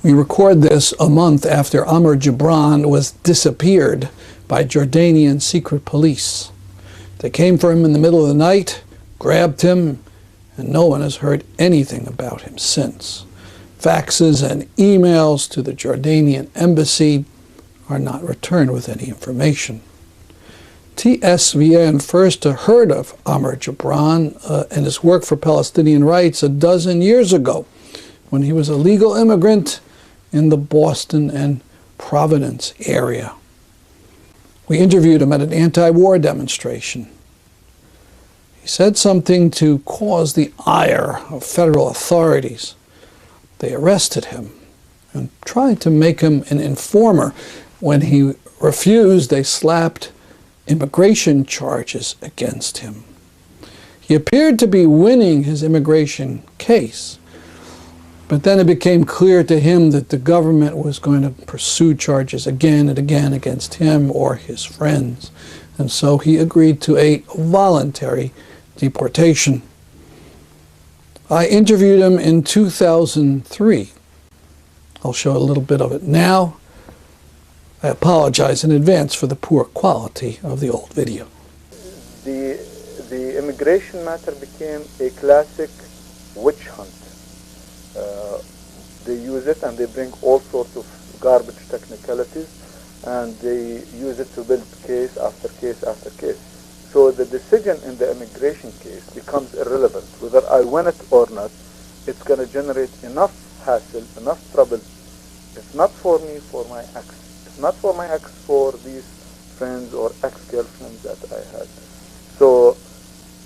We record this a month after Amer Jubran was disappeared by Jordanian secret police. They came for him in the middle of the night, grabbed him, and no one has heard anything about him since. Faxes and emails to the Jordanian embassy are not returned with any information. TSVN first heard of Amer Jubran and his work for Palestinian rights a dozen years ago, when he was a legal immigrant in the Boston and Providence area. We interviewed him at an anti-war demonstration. He said something to cause the ire of federal authorities. They arrested him and tried to make him an informer. When he refused, they slapped immigration charges against him. He appeared to be winning his immigration case, but then it became clear to him that the government was going to pursue charges again and again against him or his friends, and so he agreed to a voluntary deportation. I interviewed him in 2003. I'll show a little bit of it now. I apologize in advance for the poor quality of the old video. The immigration matter became a classic witch hunt. They use it and they bring all sorts of garbage technicalities, and they use it to build case after case after case. So the decision in the immigration case becomes irrelevant. Whether I win it or not, it's going to generate enough hassle, enough trouble, if not for me, for my ex. If not for my ex, for these friends or ex-girlfriends that I had. So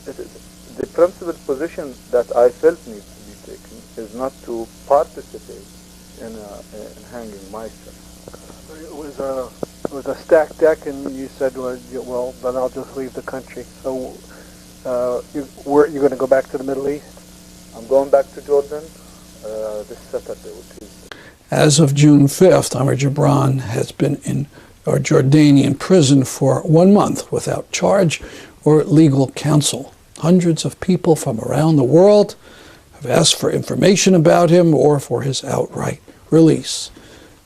the principal position that I felt needs to be taken is not to participate in hanging myself. It was a stacked deck, and you said, well, then I'll just leave the country. So you're going to go back to the Middle East? I'm going back to Jordan this Saturday, which is... As of June 5th, Amer Jubran has been in a Jordanian prison for 1 month without charge or legal counsel. Hundreds of people from around the world have asked for information about him or for his outright release,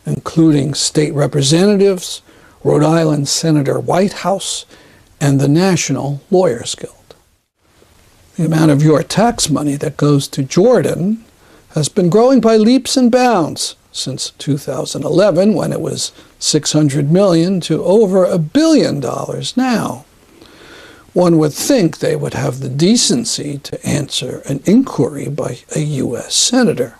including state representatives, Rhode Island Senator Whitehouse, and the National Lawyers Guild. The amount of your tax money that goes to Jordan has been growing by leaps and bounds since 2011, when it was $600 million to over $1 billion now. One would think they would have the decency to answer an inquiry by a U.S. senator.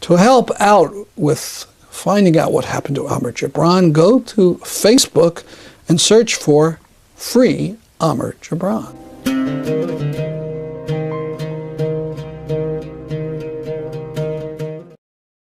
To help out with finding out what happened to Amer Jubran, go to Facebook and search for Free Amer Jubran.